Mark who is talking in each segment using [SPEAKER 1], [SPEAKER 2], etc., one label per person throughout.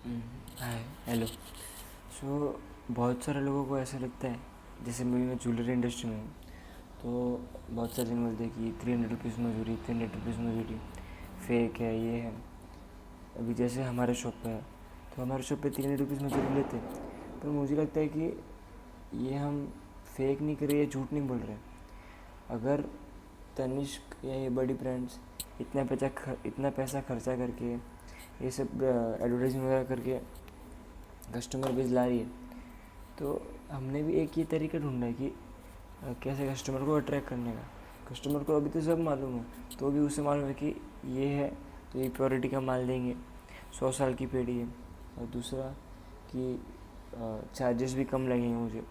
[SPEAKER 1] Hi hello. सो बहुत सारे लोगों को ऐसा लगता है, जैसे मैं ज्वेलरी इंडस्ट्री में हूँ, तो बहुत सारे जन बोलते हैं कि 300 रुपीज़ मजदूरी, 300 रुपीज़ मजदूरी फेक है, ये है। अभी जैसे हमारे शॉप पे है, तो हमारे शॉप पे 300 रुपीज़ मजदूरी लेते हैं, पर मुझे लगता है कि ये हम फेक नहीं कर रहे, ये झूठ नहीं बोल रहे। अगर तनिष्क या ये बड़ी ब्रांड्स इतना पैसा खर्चा करके ये सब एडवर्टाइजिंग वगैरह करके कस्टमर बेस ला रही है, तो हमने भी एक ये तरीका ढूंढा है कि कैसे कस्टमर को अट्रैक्ट करने का। कस्टमर को अभी तो सब मालूम है, तो भी उसे मालूम है कि ये है तो ये प्योरिटी का माल देंगे, 100 साल की पेड़ी है। और दूसरा कि चार्जेस भी कम लगेंगे मुझे।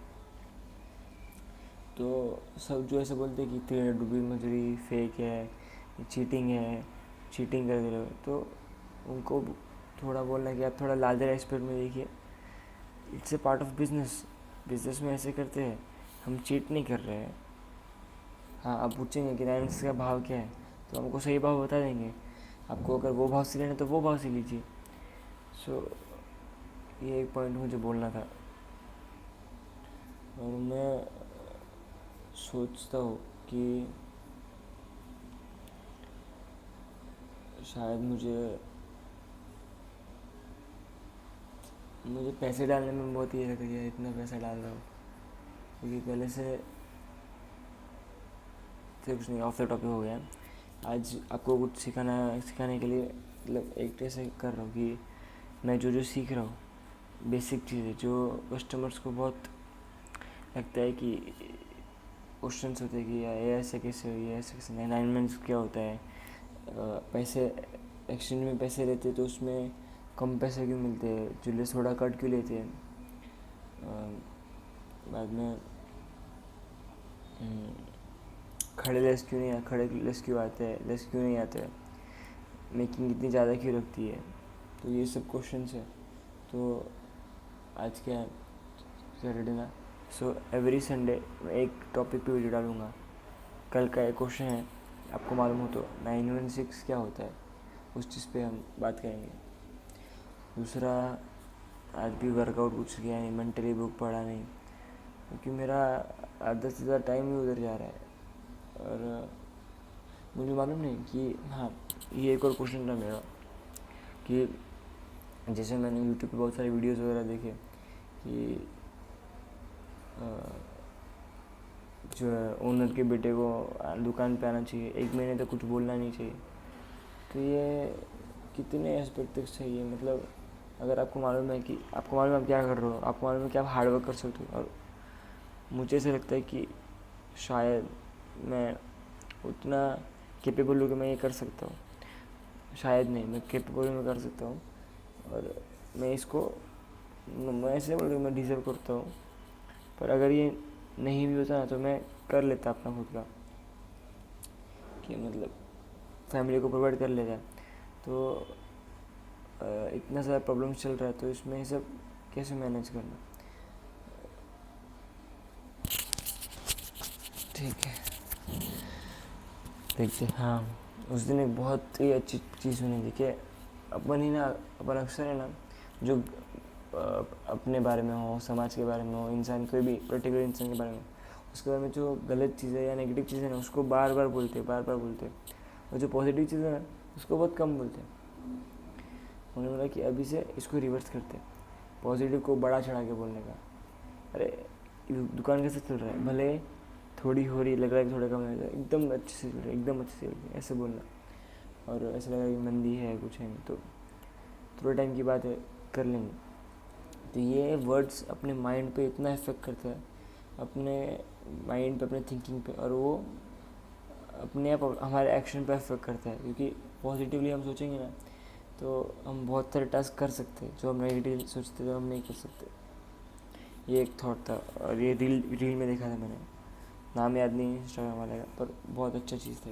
[SPEAKER 1] तो सब जो ऐसे बोलते हैं कि 300 रुपीज़ मजदूरी फेक है, चीटिंग है, चीटिंग कर दे रहे हो, तो उनको थोड़ा बोलना है कि आप थोड़ा लार्जर एस्पेक्ट में देखिए। It's a part of business. Business में ऐसे करते हैं, हम चीट नहीं कर रहे हैं। हाँ, आप पूछेंगे कि डायमंड्स का भाव क्या है, तो हमको सही भाव बता देंगे। आपको अगर वो भाव से लेना है तो वो भाव से लीजिए। सो ये एक पॉइंट मुझे बोलना था। और मैं सोचता हूँ कि शायद मुझे पैसे डालने में बहुत ये लग रही है, इतना पैसा डाल रहा हूँ, क्योंकि पहले से कुछ नहीं, ऑफ द टॉपिक हो गया। आज आपको कुछ सिखाने के लिए मतलब एक ऐसे कर रहा हूँ कि मैं जो जो सीख रहा हूँ, बेसिक चीज़ें जो कस्टमर्स को बहुत लगता है कि क्वेश्चंस होते हैं कि ये ऐसे कैसे हो, ये ऐसे कैसे, 9 मंथ्स क्या होता है, पैसे एक्सचेंज में पैसे लेते हैं तो उसमें कम पैसे क्यों मिलते हैं, जो थोड़ा कट क्यों लेते हैं, बाद में खड़े लेस क्यों आते हैं, लेस क्यों नहीं आते हैं, मेकिंग इतनी ज़्यादा क्यों लगती है। तो ये सब क्वेश्चंस है। तो आज क्या है, सैटरडे ना, सो एवरी संडे मैं एक टॉपिक पे वीडियो डालूँगा। कल का एक क्वेश्चन है, आपको मालूम हो तो 916 क्या होता है, उस चीज़ पे हम बात करेंगे। दूसरा, आज भी वर्कआउट कुछ किया नहीं, मेंटली बुक पढ़ा नहीं, क्योंकि मेरा आधा से ज़्यादा टाइम ही उधर जा रहा है। और मुझे मालूम नहीं कि हाँ, ये एक और क्वेश्चन था मेरा कि जैसे मैंने यूट्यूब पे बहुत सारे वीडियोस वगैरह देखे कि जो ओनर के बेटे को दुकान पे आना चाहिए, 1 महीने तक कुछ बोलना नहीं चाहिए। तो ये कितने एस्पेक्ट तक सही है, मतलब अगर आपको मालूम है कि आप क्या कर रहे हो, आपको मालूम है कि आप हार्ड वर्क कर सकते हो, और मुझे ऐसा लगता है कि शायद मैं उतना कैपेबल हूँ कि मैं ये कर सकता हूँ। शायद नहीं, मैं कैपेबल में कर सकता हूँ, और मैं ऐसे बोल रहा हूँ, मैं डिज़र्व करता हूँ। पर अगर ये नहीं भी होता ना, तो मैं कर लेता अपना खुद का, कि मतलब फैमिली को प्रोवाइड कर लेता। तो इतना ज़्यादा प्रॉब्लम्स चल रहा है, तो इसमें सब कैसे मैनेज करना। ठीक है, देखते। हाँ, उस दिन एक बहुत ही अच्छी चीज़ सुनी थी कि अपन अक्सर है ना, जो अपने बारे में हो, समाज के बारे में हो, इंसान कोई भी पर्टिकुलर इंसान के बारे में हो, उसके बारे में जो गलत चीज़ें या नेगेटिव चीज़ें ना, उसको बार बार बोलते और जो पॉजिटिव चीज़ें ना, उसको बहुत कम बोलते। उन्होंने बोला कि अभी से इसको रिवर्स करते, पॉजिटिव को बड़ा चढ़ा के बोलने का। अरे दुकान कैसे चल रहा है, भले थोड़ी हो रही, लग रहा है कि थोड़ा कम है, एकदम अच्छे से चल रहा है, एकदम अच्छे से चल रही है, ऐसे बोलना। और ऐसा लगा कि मंदी है, कुछ है नहीं, तो थोड़े टाइम की बात है, कर लेंगे। तो ये वर्ड्स अपने माइंड पे इतना इफेक्ट करता है, अपने माइंड पे, अपने थिंकिंग पे, और वो अपने आप हमारे एक्शन पे इफेक्ट करता है। क्योंकि पॉजिटिवली हम सोचेंगे ना, तो हम बहुत सारे टास्क कर सकते हैं, जो हम नेगेटिव सोचते तो हम नहीं कर सकते। ये एक थॉट था, और ये रील में देखा था मैंने, नाम याद नहीं इंस्टाग्राम वाले का, पर बहुत अच्छा चीज़ था।